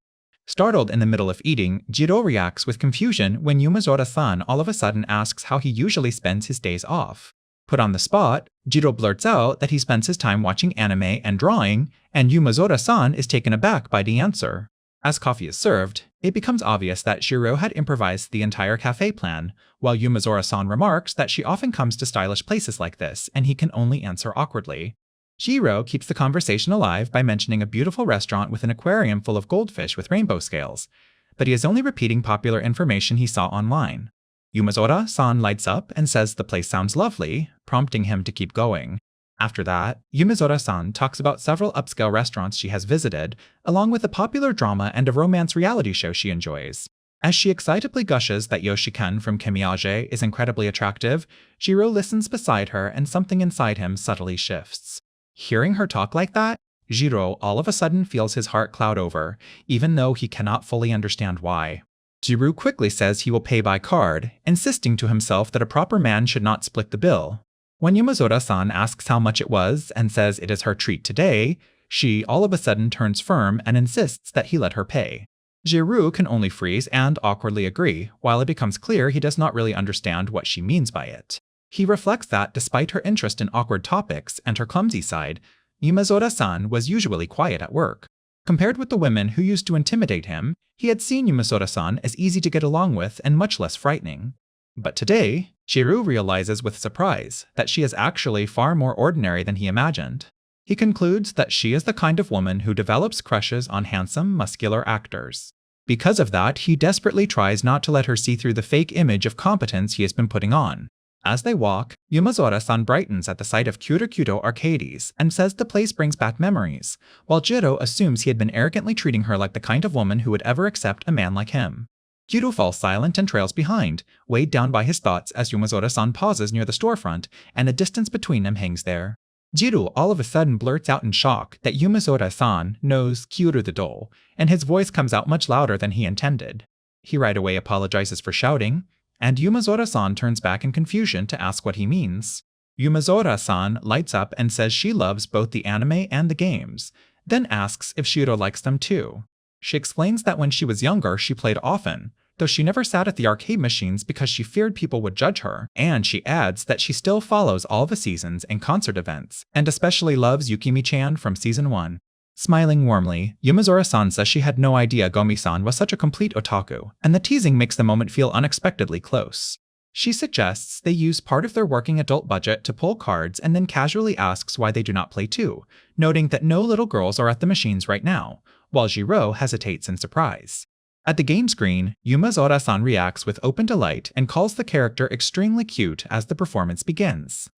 Startled in the middle of eating, Jiro reacts with confusion when Yumazora-san all of a sudden asks how he usually spends his days off. Put on the spot, Jiro blurts out that he spends his time watching anime and drawing, and Yumazora-san is taken aback by the answer. As coffee is served, it becomes obvious that Jiro had improvised the entire cafe plan, while Yumazora-san remarks that she often comes to stylish places like this, and he can only answer awkwardly. Jiro keeps the conversation alive by mentioning a beautiful restaurant with an aquarium full of goldfish with rainbow scales, but he is only repeating popular information he saw online. Yumazora-san lights up and says the place sounds lovely, prompting him to keep going. After that, Yumazora-san talks about several upscale restaurants she has visited, along with a popular drama and a romance reality show she enjoys. As she excitably gushes that Yoshi-kun from Kemiage is incredibly attractive, Jiro listens beside her and something inside him subtly shifts. Hearing her talk like that, Jiro all of a sudden feels his heart cloud over, even though he cannot fully understand why. Jiro quickly says he will pay by card, insisting to himself that a proper man should not split the bill. When Yumazora-san asks how much it was and says it is her treat today, she all of a sudden turns firm and insists that he let her pay. Jiro can only freeze and awkwardly agree, while it becomes clear he does not really understand what she means by it. He reflects that despite her interest in awkward topics and her clumsy side, Yumazora-san was usually quiet at work. Compared with the women who used to intimidate him, he had seen Yumazora-san as easy to get along with and much less frightening. But today, Jiro realizes with surprise that she is actually far more ordinary than he imagined. He concludes that she is the kind of woman who develops crushes on handsome, muscular actors. Because of that, he desperately tries not to let her see through the fake image of competence he has been putting on. As they walk, Yumazora-san brightens at the sight of Kyuro Arcades and says the place brings back memories, while Jiro assumes he had been arrogantly treating her like the kind of woman who would ever accept a man like him. Jiro falls silent and trails behind, weighed down by his thoughts as Yumazora-san pauses near the storefront, and a distance between them hangs there. Jiro all of a sudden blurts out in shock that Yumazora-san knows Kyuro the doll, and his voice comes out much louder than he intended. He right away apologizes for shouting, and Yumazora-san turns back in confusion to ask what he means. Yumazora-san lights up and says she loves both the anime and the games, then asks if Jiro likes them too. She explains that when she was younger she played often, though she never sat at the arcade machines because she feared people would judge her, and she adds that she still follows all the seasons and concert events, and especially loves Yukimi-chan from Season 1. Smiling warmly, Yumazora-san says she had no idea Gomi-san was such a complete otaku, and the teasing makes the moment feel unexpectedly close. She suggests they use part of their working adult budget to pull cards and then casually asks why they do not play too, noting that no little girls are at the machines right now, while Jiro hesitates in surprise. At the game screen, Yumazora-san reacts with open delight and calls the character extremely cute as the performance begins.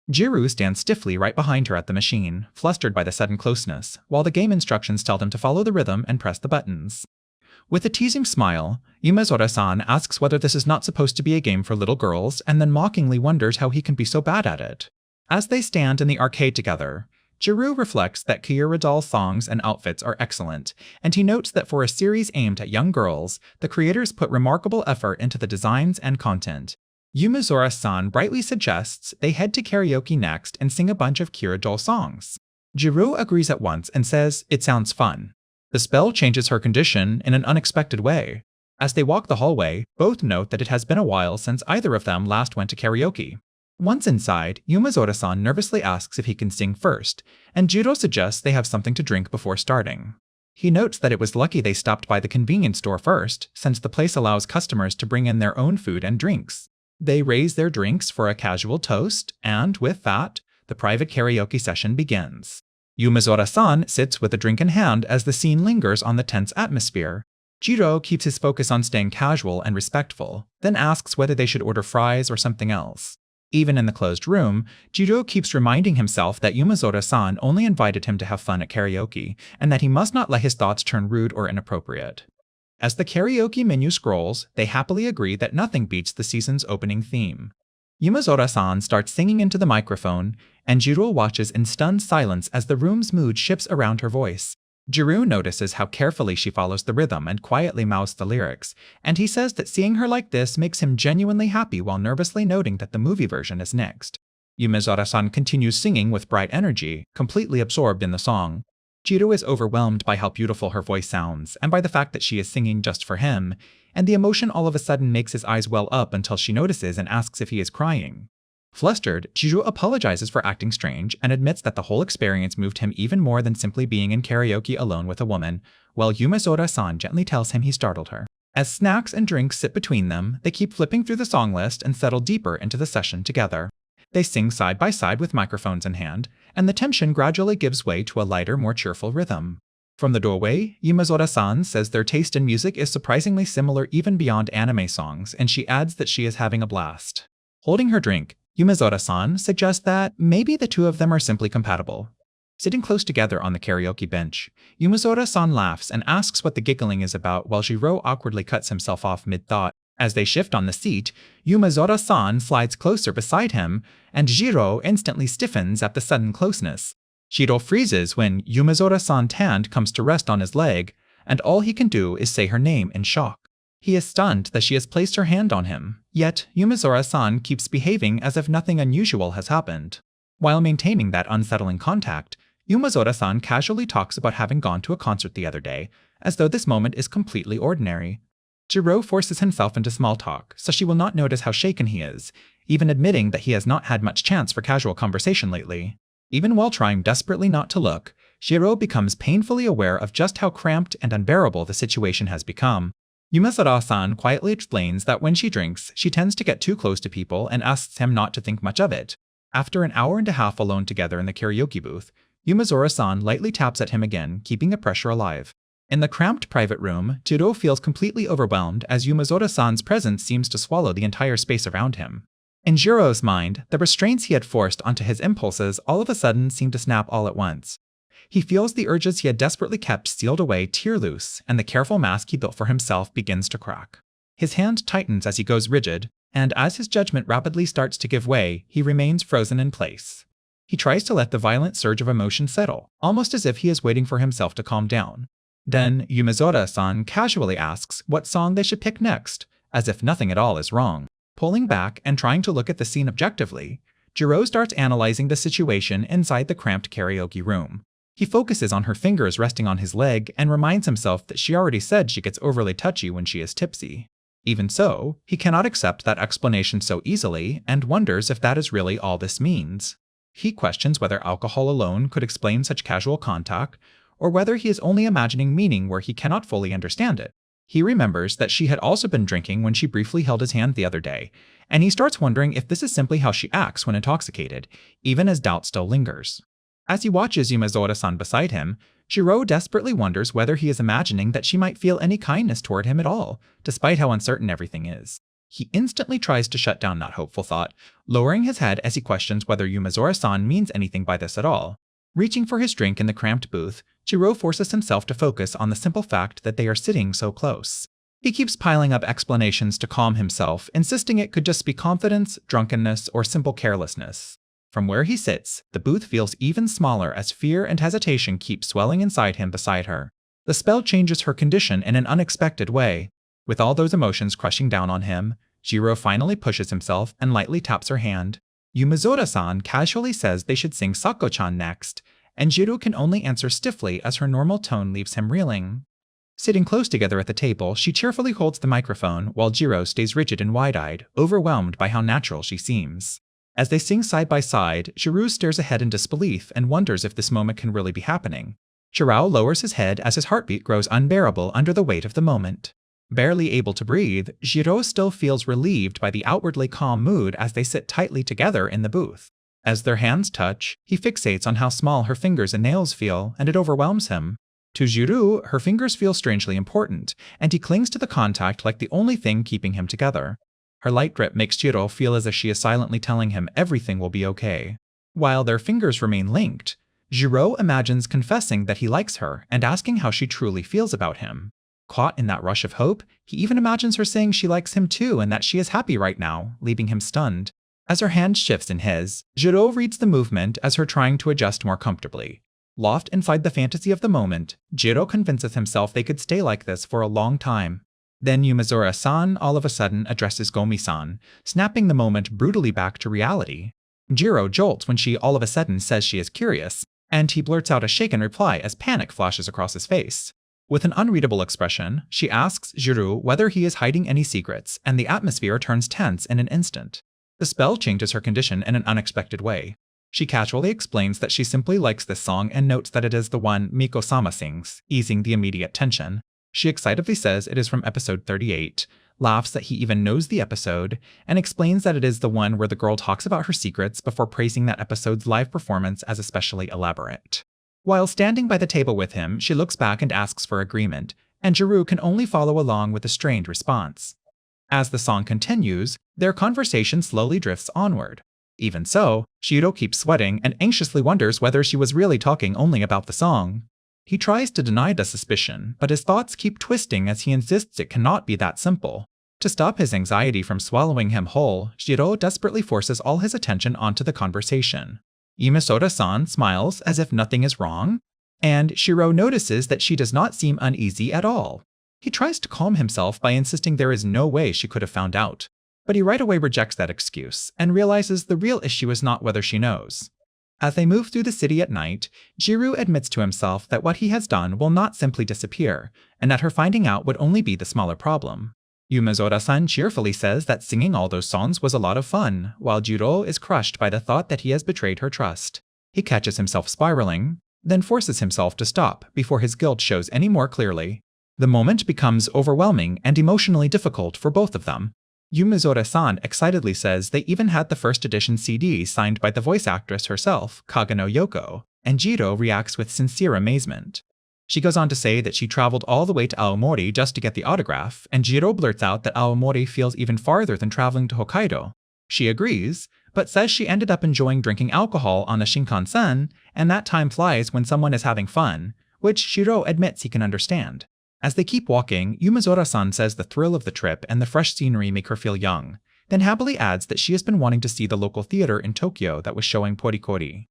Jiro stands stiffly right behind her at the machine, flustered by the sudden closeness, while the game instructions tell him to follow the rhythm and press the buttons. With a teasing smile, Yumazora-san asks whether this is not supposed to be a game for little girls and then mockingly wonders how he can be so bad at it. As they stand in the arcade together, Jiro reflects that Kyura doll songs and outfits are excellent, and he notes that for a series aimed at young girls, the creators put remarkable effort into the designs and content. Yumazora-san brightly suggests they head to karaoke next and sing a bunch of Kyura doll songs. Jiro agrees at once and says it sounds fun. The spell changes her condition in an unexpected way. As they walk the hallway, both note that it has been a while since either of them last went to karaoke. Once inside, Yumazora-san nervously asks if he can sing first, and Jiro suggests they have something to drink before starting. He notes that it was lucky they stopped by the convenience store first, since the place allows customers to bring in their own food and drinks. They raise their drinks for a casual toast, and with that, the private karaoke session begins. Yumazora-san sits with a drink in hand as the scene lingers on the tense atmosphere. Jiro keeps his focus on staying casual and respectful, then asks whether they should order fries or something else. Even in the closed room, Jiro keeps reminding himself that Yumazora-san only invited him to have fun at karaoke, and that he must not let his thoughts turn rude or inappropriate. As the karaoke menu scrolls, they happily agree that nothing beats the season's opening theme. Yumazora-san starts singing into the microphone, and Jiro watches in stunned silence as the room's mood shifts around her voice. Jiro notices how carefully she follows the rhythm and quietly mouths the lyrics, and he says that seeing her like this makes him genuinely happy while nervously noting that the movie version is next. Yumazora-san continues singing with bright energy, completely absorbed in the song. Jiro is overwhelmed by how beautiful her voice sounds, and by the fact that she is singing just for him, and the emotion all of a sudden makes his eyes well up until she notices and asks if he is crying. Flustered, Jiro apologizes for acting strange and admits that the whole experience moved him even more than simply being in karaoke alone with a woman, while Yumazora-san gently tells him he startled her. As snacks and drinks sit between them, they keep flipping through the song list and settle deeper into the session together. They sing side by side with microphones in hand, and the tension gradually gives way to a lighter, more cheerful rhythm. From the doorway, Yumazora-san says their taste in music is surprisingly similar even beyond anime songs, and she adds that she is having a blast. Holding her drink, Yumazora-san suggests that maybe the two of them are simply compatible. Sitting close together on the karaoke bench, Yumazora-san laughs and asks what the giggling is about while Jiro awkwardly cuts himself off mid-thought. As they shift on the seat, Yumazora-san slides closer beside him, and Jiro instantly stiffens at the sudden closeness. Jiro freezes when Yumazora-san's hand comes to rest on his leg, and all he can do is say her name in shock. He is stunned that she has placed her hand on him, yet Yumazora-san keeps behaving as if nothing unusual has happened. While maintaining that unsettling contact, Yumazora-san casually talks about having gone to a concert the other day, as though this moment is completely ordinary. Jiro forces himself into small talk, so she will not notice how shaken he is, even admitting that he has not had much chance for casual conversation lately. Even while trying desperately not to look, Jiro becomes painfully aware of just how cramped and unbearable the situation has become. Yumazora-san quietly explains that when she drinks, she tends to get too close to people and asks him not to think much of it. After an hour and a half alone together in the karaoke booth, Yumazora-san lightly taps at him again, keeping the pressure alive. In the cramped private room, Jiro feels completely overwhelmed as Yumazora-san's presence seems to swallow the entire space around him. In Jiro's mind, the restraints he had forced onto his impulses all of a sudden seem to snap all at once. He feels the urges he had desperately kept sealed away tear loose, and the careful mask he built for himself begins to crack. His hand tightens as he goes rigid, and as his judgment rapidly starts to give way, he remains frozen in place. He tries to let the violent surge of emotion settle, almost as if he is waiting for himself to calm down. Then Yumazora-san casually asks what song they should pick next, as if nothing at all is wrong. Pulling back and trying to look at the scene objectively, Jiro starts analyzing the situation inside the cramped karaoke room. He focuses on her fingers resting on his leg and reminds himself that she already said she gets overly touchy when she is tipsy. Even so, he cannot accept that explanation so easily and wonders if that is really all this means. He questions whether alcohol alone could explain such casual contact, or whether he is only imagining meaning where he cannot fully understand it. He remembers that she had also been drinking when she briefly held his hand the other day, and he starts wondering if this is simply how she acts when intoxicated, even as doubt still lingers. As he watches Yumazora-san beside him, Jiro desperately wonders whether he is imagining that she might feel any kindness toward him at all, despite how uncertain everything is. He instantly tries to shut down that hopeful thought, lowering his head as he questions whether Yumazora-san means anything by this at all. Reaching for his drink in the cramped booth, Jiro forces himself to focus on the simple fact that they are sitting so close. He keeps piling up explanations to calm himself, insisting it could just be confidence, drunkenness, or simple carelessness. From where he sits, the booth feels even smaller as fear and hesitation keep swelling inside him beside her. The spell changes her condition in an unexpected way. With all those emotions crushing down on him, Jiro finally pushes himself and lightly taps her hand. Yumezora-san casually says they should sing Sako-chan next, and Jiro can only answer stiffly as her normal tone leaves him reeling. Sitting close together at the table, she cheerfully holds the microphone while Jiro stays rigid and wide-eyed, overwhelmed by how natural she seems. As they sing side by side, Jiro stares ahead in disbelief and wonders if this moment can really be happening. Chirao lowers his head as his heartbeat grows unbearable under the weight of the moment. Barely able to breathe, Jiro still feels relieved by the outwardly calm mood as they sit tightly together in the booth. As their hands touch, he fixates on how small her fingers and nails feel, and it overwhelms him. To Jiro, her fingers feel strangely important, and he clings to the contact like the only thing keeping him together. Her light grip makes Jiro feel as if she is silently telling him everything will be okay. While their fingers remain linked, Jiro imagines confessing that he likes her and asking how she truly feels about him. Caught in that rush of hope, he even imagines her saying she likes him too and that she is happy right now, leaving him stunned. As her hand shifts in his, Jiro reads the movement as her trying to adjust more comfortably. Lost inside the fantasy of the moment, Jiro convinces himself they could stay like this for a long time. Then Yumezora-san all of a sudden addresses Gomi-san, snapping the moment brutally back to reality. Jiro jolts when she all of a sudden says she is curious, and he blurts out a shaken reply as panic flashes across his face. With an unreadable expression, she asks Jiro whether he is hiding any secrets, and the atmosphere turns tense in an instant. The spell changes her condition in an unexpected way. She casually explains that she simply likes this song and notes that it is the one Miko-sama sings, easing the immediate tension. She excitedly says it is from episode 38, laughs that he even knows the episode, and explains that it is the one where the girl talks about her secrets before praising that episode's live performance as especially elaborate. While standing by the table with him, she looks back and asks for agreement, and Jiro can only follow along with a strained response. As the song continues, their conversation slowly drifts onward. Even so, Jiro keeps sweating and anxiously wonders whether she was really talking only about the song. He tries to deny the suspicion, but his thoughts keep twisting as he insists it cannot be that simple. To stop his anxiety from swallowing him whole, Jiro desperately forces all his attention onto the conversation. Yumezora-san smiles as if nothing is wrong, and Jiro notices that she does not seem uneasy at all. He tries to calm himself by insisting there is no way she could have found out, but he right away rejects that excuse and realizes the real issue is not whether she knows. As they move through the city at night, Jiro admits to himself that what he has done will not simply disappear, and that her finding out would only be the smaller problem. Yumezora-san cheerfully says that singing all those songs was a lot of fun, while Jiro is crushed by the thought that he has betrayed her trust. He catches himself spiraling, then forces himself to stop before his guilt shows any more clearly. The moment becomes overwhelming and emotionally difficult for both of them. Yumezora-san excitedly says they even had the first edition CD signed by the voice actress herself, Kagano Yoko, and Jiro reacts with sincere amazement. She goes on to say that she traveled all the way to Aomori just to get the autograph, and Jiro blurts out that Aomori feels even farther than traveling to Hokkaido. She agrees, but says she ended up enjoying drinking alcohol on a Shinkansen, and that time flies when someone is having fun, which Jiro admits he can understand. As they keep walking, Yumezora-san says the thrill of the trip and the fresh scenery make her feel young, then happily adds that she has been wanting to see the local theater in Tokyo that was showing Porikori.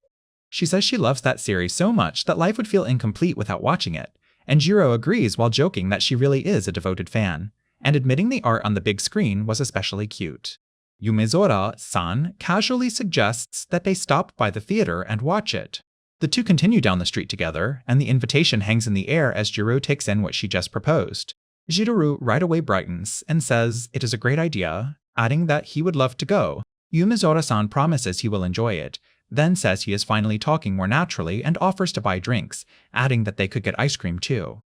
She says she loves that series so much that life would feel incomplete without watching it, and Jiro agrees while joking that she really is a devoted fan, and admitting the art on the big screen was especially cute. Yumezora-san casually suggests that they stop by the theater and watch it. The two continue down the street together, and the invitation hangs in the air as Jiro takes in what she just proposed. Jiro right away brightens and says it is a great idea, adding that he would love to go. Yumezora-san promises he will enjoy it, then says he is finally talking more naturally and offers to buy drinks, adding that they could get ice cream too.